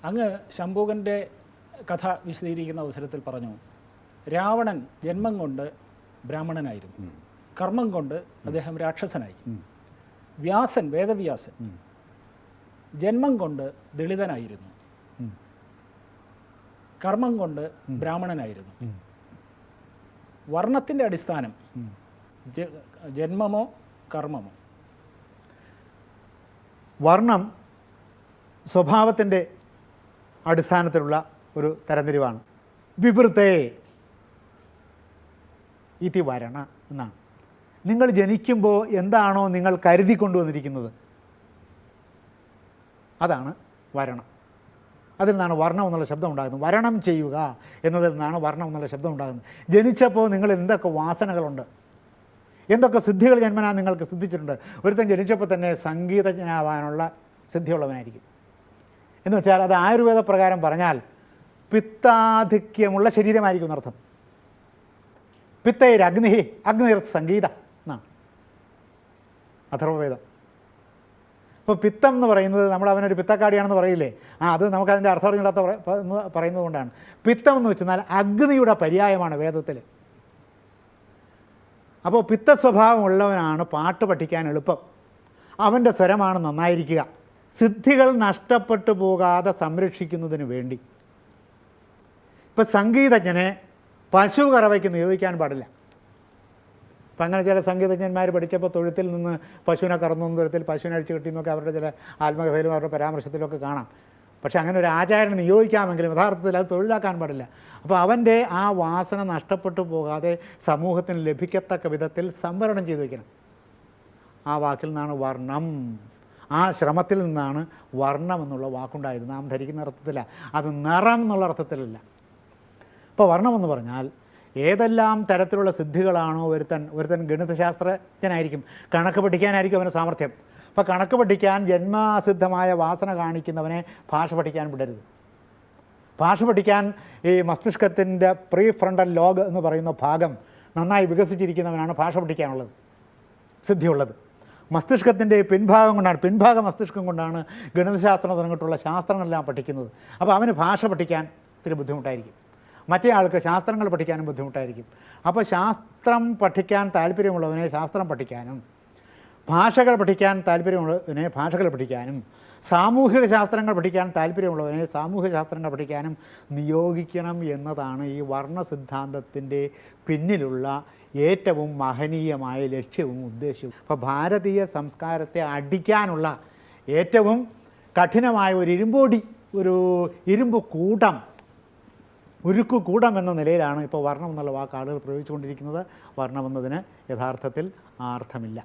അങ്ങ് ശംഭൂകൻ്റെ കഥ വിശദീകരിക്കുന്ന അവസരത്തിൽ പറഞ്ഞു, രാവണൻ ജന്മം കൊണ്ട് ബ്രാഹ്മണനായിരുന്നു, കർമ്മം കൊണ്ട് അദ്ദേഹം രാക്ഷസനായി. വ്യാസൻ, വേദവ്യാസൻ ജന്മം കൊണ്ട് ദളിതനായിരുന്നു, കർമ്മം കൊണ്ട് ബ്രാഹ്മണനായിരുന്നു. വർണ്ണത്തിൻ്റെ അടിസ്ഥാനം ജന്മമോ കർമ്മമോ? വർണ്ണം സ്വഭാവത്തിൻ്റെ അടിസ്ഥാനത്തിലുള്ള ഒരു തരംതിരിവാണ്. വിവൃത്തേ ഇതി വരണ എന്നാണ്. നിങ്ങൾ ജനിക്കുമ്പോൾ എന്താണോ നിങ്ങൾ കരുതി കൊണ്ടുവന്നിരിക്കുന്നത് അതാണ് വരണം. അതിൽ നിന്നാണ് വർണ്ണം എന്നുള്ള ശബ്ദം ഉണ്ടാകുന്നത്. വരണം ചെയ്യുക എന്നതിൽ നിന്നാണ് വർണ്ണം എന്നുള്ള ശബ്ദം ഉണ്ടാകുന്നത്. ജനിച്ചപ്പോൾ നിങ്ങൾ എന്തൊക്കെ വാസനകളുണ്ട്, എന്തൊക്കെ സിദ്ധികൾ ജന്മനാ നിങ്ങൾക്ക് സിദ്ധിച്ചിട്ടുണ്ട്. ഒരുത്തൻ ജനിച്ചപ്പോൾ തന്നെ സംഗീതജ്ഞനാവാനുള്ള സിദ്ധിയുള്ളവനായിരിക്കും. എന്ന് വെച്ചാൽ അത് ആയുർവേദ പ്രകാരം പറഞ്ഞാൽ പിത്താധിക്യമുള്ള ശരീരമായിരിക്കും എന്നർത്ഥം. പിത്തൈർ അഗ്നി, അഗ്നിർ സംഗീത എന്നാണ് അഥർവവേദം. ഇപ്പോൾ പിത്തം എന്ന് പറയുന്നത് നമ്മൾ അവനൊരു പിത്തക്കാടിയാണെന്ന് പറയില്ലേ, അത് നമുക്കതിൻ്റെ അർത്ഥം അറിഞ്ഞിടാത്ത പറയുന്നത് കൊണ്ടാണ്. പിത്തം എന്ന് വെച്ചാൽ അഗ്നിയുടെ പര്യായമാണ് വേദത്തിൽ. അപ്പോൾ പിത്ത സ്വഭാവമുള്ളവനാണ് പാട്ട് പഠിക്കാൻ എളുപ്പം. അവൻ്റെ സ്വരമാണ് നന്നായിരിക്കുക. സിദ്ധികൾ നഷ്ടപ്പെട്ടു പോകാതെ സംരക്ഷിക്കുന്നതിന് വേണ്ടി ഇപ്പോൾ സംഗീതജ്ഞനെ പശു കറവയ്ക്ക് നിയോഗിക്കാൻ പാടില്ല. അപ്പം അങ്ങനെ ചില സംഗീതജ്ഞന്മാർ പഠിച്ചപ്പോൾ തൊഴുത്തിൽ നിന്ന് പശുവിനെ കറന്നു തൊഴുത്തിൽ പശുവിനെ അഴിച്ചു കിട്ടിയെന്നൊക്കെ അവരുടെ ചില ആത്മകഥയിലും അവരുടെ പരാമർശത്തിലൊക്കെ കാണാം. പക്ഷേ അങ്ങനെ ഒരു ആചാര്യനെ നിയോഗിക്കാമെങ്കിലും യഥാർത്ഥത്തിൽ അത് തൊഴിലാക്കാൻ പാടില്ല. അപ്പോൾ അവൻ്റെ ആ വാസന നഷ്ടപ്പെട്ടു പോകാതെ സമൂഹത്തിന് ലഭിക്കത്തക്ക വിധത്തിൽ സംവരണം ചെയ്തു വയ്ക്കണം. ആ വാക്കിൽ നിന്നാണ് വർണ്ണം, ആ ശ്രമത്തിൽ നിന്നാണ് വർണ്ണം എന്നുള്ള വാക്കുണ്ടായത്. നാം ധരിക്കുന്ന അർത്ഥത്തില്ല, അത് നിറം എന്നുള്ള അർത്ഥത്തിലല്ല. ഇപ്പോൾ വർണ്ണമെന്ന് പറഞ്ഞാൽ ഏതെല്ലാം തരത്തിലുള്ള സിദ്ധികളാണോ ഒരുത്തൻ ഗണിതശാസ്ത്രജ്ഞനായിരിക്കും, കണക്ക് പഠിക്കാനായിരിക്കും അവന് സാമർഥ്യം. അപ്പോൾ കണക്ക് പഠിക്കാൻ ജന്മസിദ്ധമായ വാസന കാണിക്കുന്നവനെ ഭാഷ പഠിക്കാൻ വിടരുത്. ഭാഷ പഠിക്കാൻ ഈ മസ്തിഷ്കത്തിൻ്റെ പ്രീ ഫ്രണ്ടൽ ലോഗ് എന്ന് പറയുന്ന ഭാഗം നന്നായി വികസിച്ചിരിക്കുന്നവനാണ് ഭാഷ പഠിക്കാനുള്ളത്, സിദ്ധിയുള്ളത്. മസ്തിഷ്കത്തിൻ്റെ പിൻഭാഗ മസ്തിഷ്കം കൊണ്ടാണ് ഗണിതശാസ്ത്രം തുടങ്ങിയിട്ടുള്ള ശാസ്ത്രങ്ങളെല്ലാം പഠിക്കുന്നത്. അപ്പോൾ അവന് ഭാഷ പഠിക്കാൻ ഇത്തിരി ബുദ്ധിമുട്ടായിരിക്കും, മറ്റേ ആൾക്ക് ശാസ്ത്രങ്ങൾ പഠിക്കാനും ബുദ്ധിമുട്ടായിരിക്കും. അപ്പോൾ ശാസ്ത്രം പഠിക്കാൻ താല്പര്യമുള്ളവനെ ശാസ്ത്രം പഠിക്കാനും, ഭാഷകൾ പഠിക്കാൻ താല്പര്യമുള്ളവനെ ഭാഷകൾ പഠിക്കാനും, സാമൂഹിക ശാസ്ത്രങ്ങൾ പഠിക്കാൻ താല്പര്യമുള്ളവനെ സാമൂഹിക ശാസ്ത്രങ്ങൾ പഠിക്കാനും നിയോഗിക്കണം എന്നതാണ് ഈ വർണ്ണ സിദ്ധാന്തത്തിൻ്റെ പിന്നിലുള്ള ഏറ്റവും മഹനീയമായ ലക്ഷ്യവും ഉദ്ദേശവും. അപ്പോൾ ഭാരതീയ സംസ്കാരത്തെ അടിക്കാനുള്ള ഏറ്റവും കഠിനമായ ഒരു ഇരുമ്പ് കൂട്ടം, ഉരുക്കു കൂടം എന്ന നിലയിലാണ് ഇപ്പോൾ വർണ്ണം എന്നുള്ള വാക്ക് ആളുകൾ പ്രയോഗിച്ചുകൊണ്ടിരിക്കുന്നത്. വർണ്ണമെന്നതിന് യഥാർത്ഥത്തിൽ ആ അർത്ഥമില്ല.